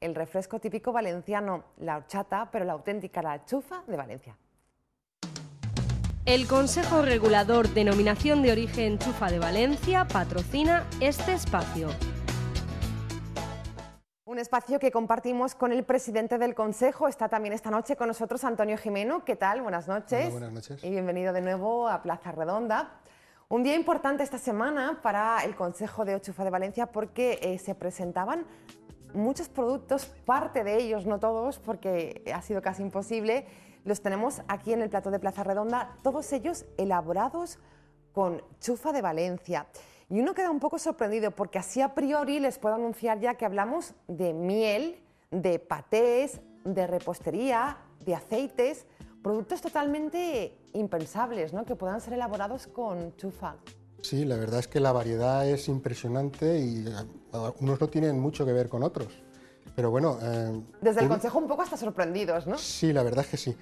el refresco típico valenciano, la horchata, pero la auténtica, la chufa de Valencia. El Consejo Regulador Denominación de Origen Chufa de Valencia patrocina este espacio. Un espacio que compartimos con el presidente del Consejo. Está también esta noche con nosotros Antonio Gimeno. ¿Qué tal? Buenas noches. Hola, buenas noches. Y bienvenido de nuevo a Plaza Redonda. Un día importante esta semana para el Consejo de Chufa de Valencia porque se presentaban muchos productos, parte de ellos, no todos, porque ha sido casi imposible. Los tenemos aquí en el plató de Plaza Redonda, todos ellos elaborados con chufa de Valencia. Y uno queda un poco sorprendido porque así a priori les puedo anunciar ya que hablamos de miel, de patés, de repostería, de aceites, productos totalmente impensables, ¿no?, que puedan ser elaborados con chufa. Sí, la verdad es que la variedad es impresionante y unos no tienen mucho que ver con otros. Pero bueno... Desde el Consejo un poco hasta sorprendidos, ¿no? Sí, la verdad es que sí.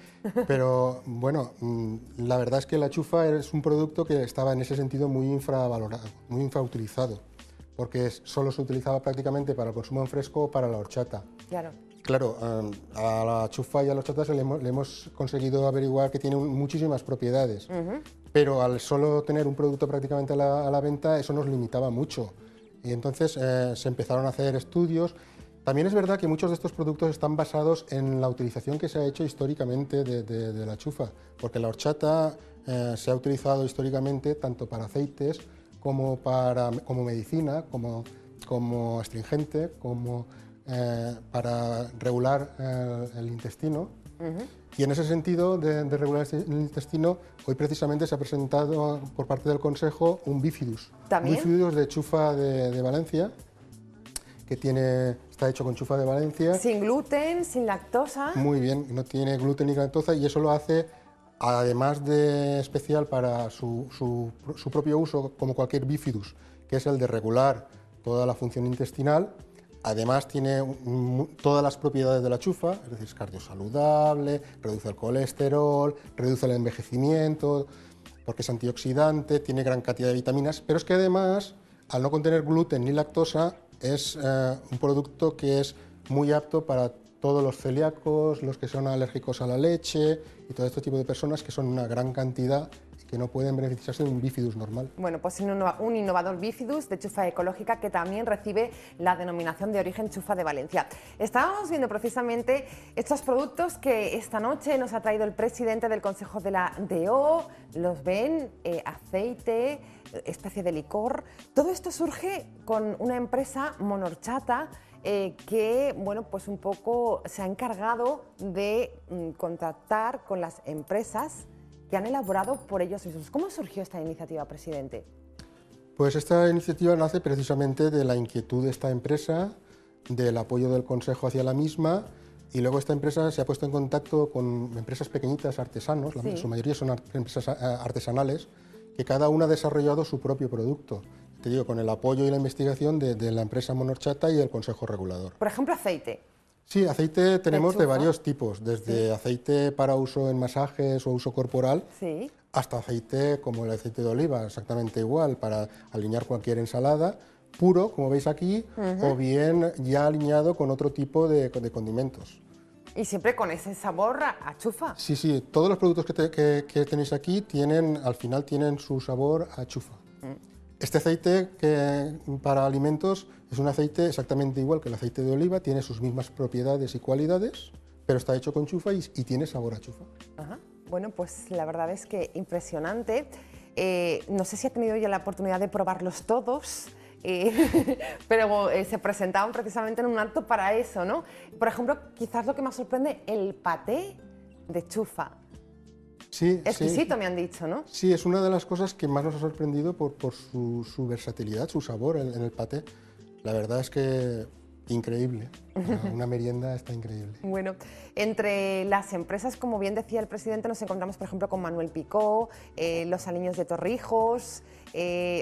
Pero bueno, la verdad es que la chufa es un producto que estaba en ese sentido muy infravalorado, muy infrautilizado, porque solo se utilizaba prácticamente para el consumo en fresco o para la horchata. Claro. Claro, a la chufa y a la horchata le hemos conseguido averiguar que tiene muchísimas propiedades, pero al solo tener un producto prácticamente a la venta, eso nos limitaba mucho. Y entonces se empezaron a hacer estudios. También es verdad que muchos de estos productos están basados en la utilización que se ha hecho históricamente de la chufa, porque la horchata se ha utilizado históricamente tanto para aceites como medicina, como astringente, como para regular el intestino. Y en ese sentido de regular el intestino, hoy precisamente se ha presentado por parte del Consejo un bifidus. ¿También? Un bifidus de chufa de Valencia, que está hecho con chufa de Valencia. Sin gluten, sin lactosa. Muy bien, no tiene gluten ni lactosa y eso lo hace, además de especial para su propio uso, como cualquier bifidus, que es el de regular toda la función intestinal. Además tiene todas las propiedades de la chufa, es decir, es cardiosaludable, reduce el colesterol, reduce el envejecimiento, porque es antioxidante, tiene gran cantidad de vitaminas, pero es que además, al no contener gluten ni lactosa, es un producto que es muy apto para todos los celíacos, los que son alérgicos a la leche y todo este tipo de personas, que son una gran cantidad y que no pueden beneficiarse de un bifidus normal. Bueno, pues un innovador bifidus de chufa ecológica que también recibe la denominación de origen chufa de Valencia. Estábamos viendo precisamente estos productos que esta noche nos ha traído el presidente del Consejo de la DO. Los ven, aceite, especie de licor. Todo esto surge con una empresa, Monorchata, que bueno, pues un poco se ha encargado de contactar con las empresas que han elaborado por ellos mismos. ¿Cómo surgió esta iniciativa, presidente? Pues esta iniciativa nace precisamente de la inquietud de esta empresa, del apoyo del Consejo hacia la misma, y luego esta empresa se ha puesto en contacto con empresas pequeñitas, artesanos, sí. Su mayoría son empresas artesanales, que cada una ha desarrollado su propio producto. Te digo, con el apoyo y la investigación de la empresa Monorchata y del Consejo Regulador. Por ejemplo, aceite. Sí, aceite tenemos de chufa. varios tipos, desde aceite para uso en masajes o uso corporal, hasta aceite como el aceite de oliva, exactamente igual, para alinear cualquier ensalada, puro, como veis aquí, o bien ya alineado con otro tipo de condimentos. Y siempre con ese sabor a chufa. Sí, sí, todos los productos que tenéis aquí al final tienen su sabor a chufa. Este aceite para alimentos es un aceite exactamente igual que el aceite de oliva, tiene sus mismas propiedades y cualidades, pero está hecho con chufa y tiene sabor a chufa. Ajá. Bueno, pues la verdad es que impresionante. No sé si ha tenido ya la oportunidad de probarlos todos, pero se presentaban precisamente en un acto para eso, ¿no? Por ejemplo, quizás lo que más sorprende, el paté de chufa. Sí, exquisito, sí. me han dicho, ¿no? Sí, es una de las cosas que más nos ha sorprendido por su versatilidad, su sabor en el paté. La verdad es que increíble, una merienda está increíble. Bueno, entre las empresas, como bien decía el presidente, nos encontramos, por ejemplo, con Manuel Picó, Los Aliños de Torrijos,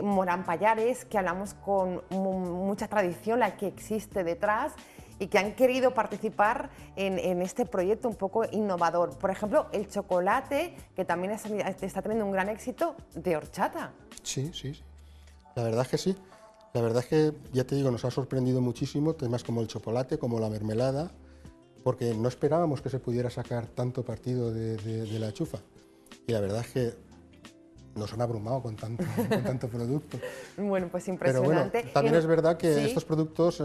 Morán Pallares, que hablamos con mucha tradición, la que existe detrás, y que han querido participar en este proyecto un poco innovador. Por ejemplo, el chocolate, que también está teniendo un gran éxito, de horchata. Sí, sí, sí. La verdad es que sí. La verdad es que, ya te digo, nos ha sorprendido muchísimo temas como el chocolate, como la mermelada, porque no esperábamos que se pudiera sacar tanto partido de la chufa. Y la verdad es que nos han abrumado con tanto producto. Bueno, pues impresionante. Pero bueno, también es verdad que ¿sí? estos productos,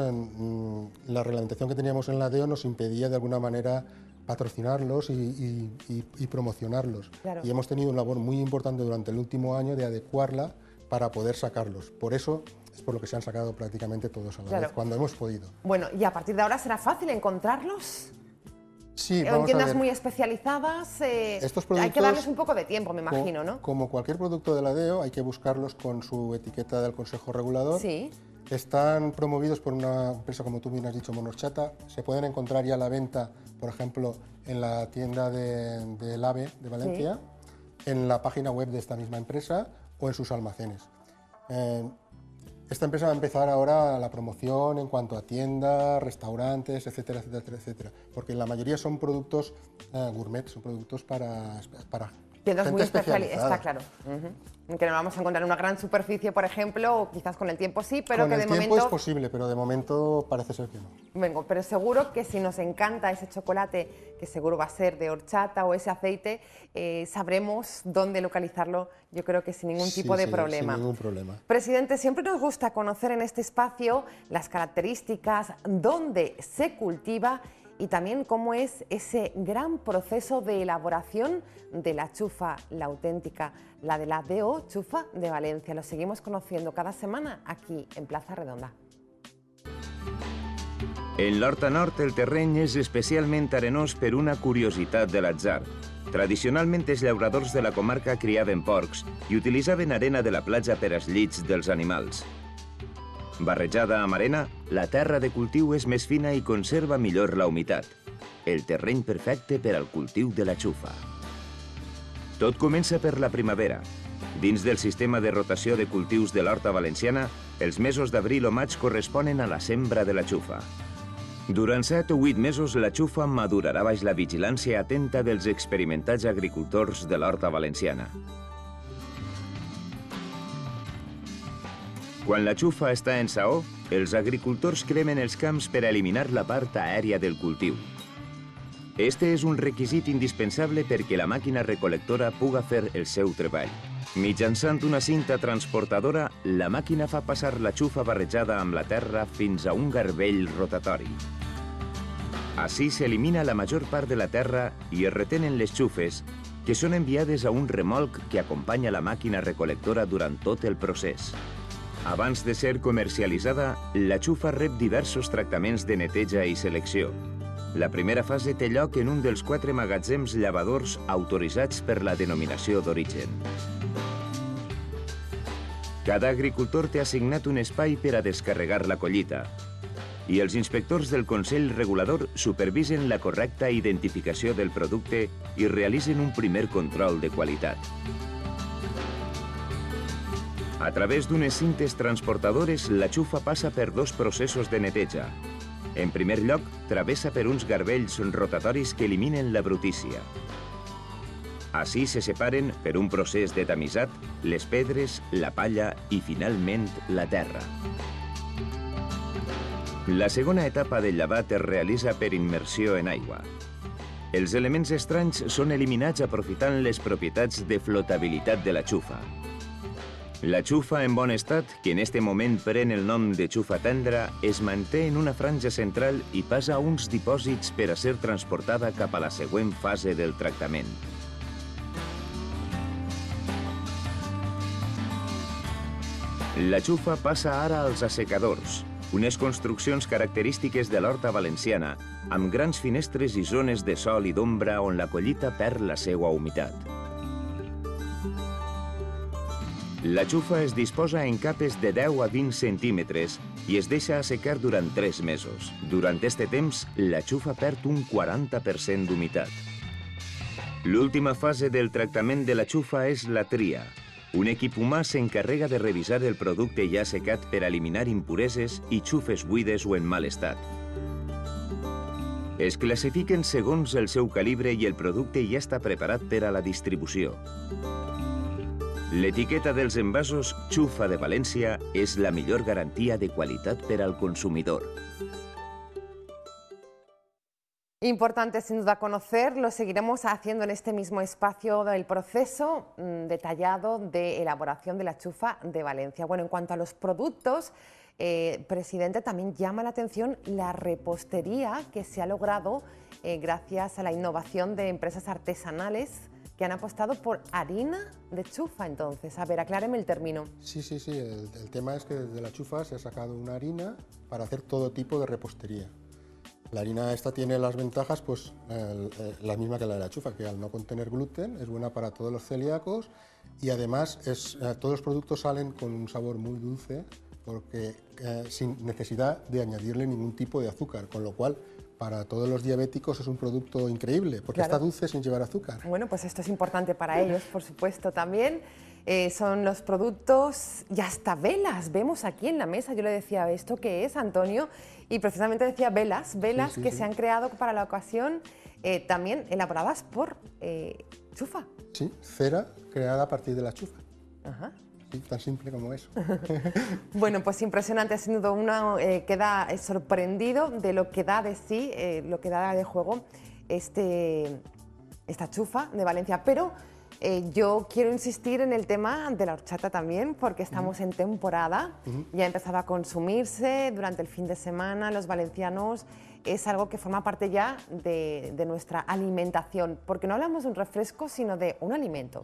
la reglamentación que teníamos en la DEO nos impedía de alguna manera patrocinarlos y promocionarlos. Claro. Y hemos tenido una labor muy importante durante el último año de adecuarla para poder sacarlos. Por eso es por lo que se han sacado prácticamente todos a la vez, cuando hemos podido. Bueno, y a partir de ahora será fácil encontrarlos. Sí, En vamos a tiendas ver. muy especializadas, Estos hay que productos, darles un poco de tiempo, me imagino, ¿no? Como cualquier producto de la DEO, hay que buscarlos con su etiqueta del Consejo Regulador. Sí. Están promovidos por una empresa, como tú bien has dicho, Monorchata. Se pueden encontrar ya a la venta, por ejemplo, en la tienda del AVE de Valencia, en la página web de esta misma empresa o en sus almacenes. Esta empresa va a empezar ahora la promoción en cuanto a tiendas, restaurantes, etcétera, etcétera, etcétera, porque la mayoría son productos gourmet, son productos para Tiendas gente muy especializadas, especializada. está claro. Que no vamos a encontrar en una gran superficie, por ejemplo, o quizás con el tiempo sí, pero Con que el de tiempo momento... es posible, pero de momento parece ser que no. Vengo, pero seguro que si nos encanta ese chocolate, que seguro va a ser de horchata o ese aceite, sabremos dónde localizarlo, yo creo que sin ningún tipo de problema. Sin ningún problema. Presidente, siempre nos gusta conocer en este espacio las características, dónde se cultiva y también cómo es ese gran proceso de elaboración de la chufa, la auténtica, la de la DO Chufa de Valencia. Lo seguimos conociendo cada semana aquí en Plaza Redonda. En l'Horta Nord el terreny és especialment arenós per una curiositat de l'atzar. Tradicionalment els llauradors de la comarca criaven porcs i utilitzaven arena de la platja per als llits dels animals. Barrejada amb arena, la terra de cultiu és més fina i conserva millor la humitat. El terreny perfecte per al cultiu de la xufa. Tot comença per la primavera. Dins del sistema de rotació de cultius de l'horta valenciana, els mesos d'abril o maig corresponen a la sembra de la xufa. Durant 7 o 8 mesos, la xufa madurarà baix la vigilància atenta dels experimentats agricultors de l'horta valenciana. Quan la xufa està en saó, els agricultors cremen els camps per a eliminar la part aèria del cultiu. Este és un requisit indispensable perquè la màquina recolectora puga fer el seu treball. Mitjançant una cinta transportadora, la màquina fa passar la xufa barrejada amb la terra fins a un garbell rotatori. Així s'elimina la major part de la terra i es retenen les xufes, que són enviades a un remolc que acompanya la màquina recolectora durant tot el procés. Abans de ser comercialitzada, la xufa rep diversos tractaments de neteja i selecció. La primera fase té lloc en un dels 4 magatzems llevadors autoritzats per la denominació d'origen. Cada agricultor té assignat un espai per a descarregar la collita i els inspectors del Consell Regulador supervisen la correcta identificació del producte i realitzen un primer control de qualitat. A través d'unes cintes transportadores, la xufa passa per 2 processos de neteja. En primer lloc, travessa per uns garbells rotatoris que eliminen la brutícia. Així se separen, per un procés de tamisat, les pedres, la palla i, finalment, la terra. La segona etapa del llevat es realitza per immersió en aigua. Els elements estranys són eliminats aprofitant les propietats de flotabilitat de la xufa. La xufa en bon estat, que en este moment pren el nom de xufa tendra, es manté en una franja central i passa a uns dipòsits per a ser transportada cap a la següent fase del tractament. La xufa passa ara als assecadors, unes construccions característiques de l'horta valenciana, amb grans finestres i zones de sol i d'ombra on la collita perd la seva humitat. La xufa es disposa en capes de 10 a 20 centímetres i es deixa assecar durant 3 mesos. Durant este temps, la xufa perd un 40% d'humitat. L'última fase del tractament de la xufa és la tria. Un equip humà s'encarrega de revisar el producte ja assecat per eliminar impureses i xufes buides o en mal estat. Es classifiquen segons el seu calibre i el producte ja està preparat per a la distribució. L'etiqueta dels envasos Chufa de València és la millor garantia de qualitat per al consumidor. Importante sin duda conocer, lo seguiremos haciendo en este mismo espacio del proceso detallado de elaboración de la chufa de Valencia. Bueno, en cuanto a los productos, presidente, también llama la atención la repostería que se ha logrado gracias a la innovación de empresas artesanales que han apostado por harina de chufa. Entonces, a ver, acláreme el término. Sí, el tema es que desde la chufa se ha sacado una harina para hacer todo tipo de repostería. La harina esta tiene las ventajas, pues la misma que la de la chufa, que al no contener gluten es buena para todos los celíacos y además todos los productos salen con un sabor muy dulce porque sin necesidad de añadirle ningún tipo de azúcar, con lo cual para todos los diabéticos es un producto increíble porque está dulce sin llevar azúcar. Bueno, pues esto es importante para ellos, por supuesto, también. Son los productos y hasta velas, vemos aquí en la mesa, yo le decía, ¿esto qué es, Antonio? Y precisamente decía velas que se han creado para la ocasión, también elaboradas por chufa. Sí, cera creada a partir de la chufa. Ajá. Sí, tan simple como eso. Bueno, pues impresionante, sin duda uno queda sorprendido de lo que da de sí, lo que da de juego esta chufa de Valencia, pero yo quiero insistir en el tema de la horchata también, porque estamos en temporada, ya ha empezado a consumirse durante el fin de semana, los valencianos, es algo que forma parte ya de nuestra alimentación, porque no hablamos de un refresco, sino de un alimento.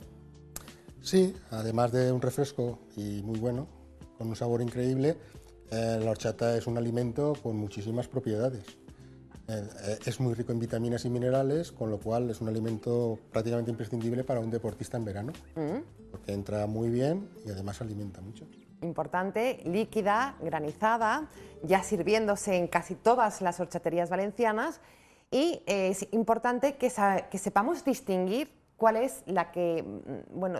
Sí, además de un refresco y muy bueno, con un sabor increíble, la horchata es un alimento con muchísimas propiedades. Es muy rico en vitaminas y minerales, con lo cual es un alimento prácticamente imprescindible para un deportista en verano, porque entra muy bien y además alimenta mucho. Importante, líquida, granizada, ya sirviéndose en casi todas las horchaterías valencianas, y es importante que sepamos distinguir cuál es la que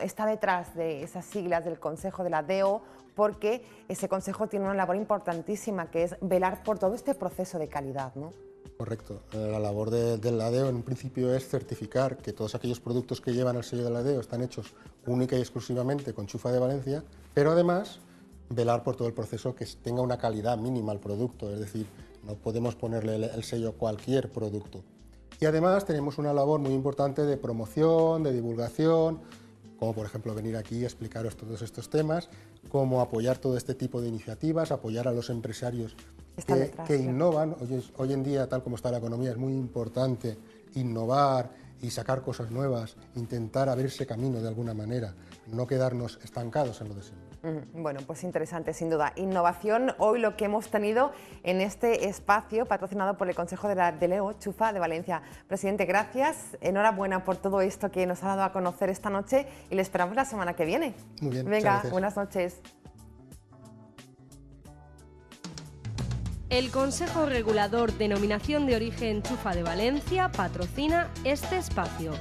está detrás de esas siglas del Consejo de la DEO, porque ese consejo tiene una labor importantísima, que es velar por todo este proceso de calidad, ¿no? Correcto. La labor de la DEO en un principio es certificar que todos aquellos productos que llevan el sello de la DEO están hechos única y exclusivamente con chufa de Valencia, pero además velar por todo el proceso, que tenga una calidad mínima al producto, es decir, no podemos ponerle el sello a cualquier producto. Y además tenemos una labor muy importante de promoción, de divulgación, como por ejemplo venir aquí y explicaros todos estos temas, cómo apoyar todo este tipo de iniciativas, apoyar a los empresarios que innovan. Hoy en día, tal como está la economía, es muy importante innovar y sacar cosas nuevas, intentar abrirse camino de alguna manera, no quedarnos estancados en lo de siempre. Bueno, pues interesante, sin duda. Innovación, hoy lo que hemos tenido en este espacio patrocinado por el Consejo de la DEO Chufa de Valencia. Presidente, gracias, enhorabuena por todo esto que nos ha dado a conocer esta noche y le esperamos la semana que viene. Muy bien, venga, buenas noches. El Consejo Regulador Denominación de Origen Chufa de Valencia patrocina este espacio.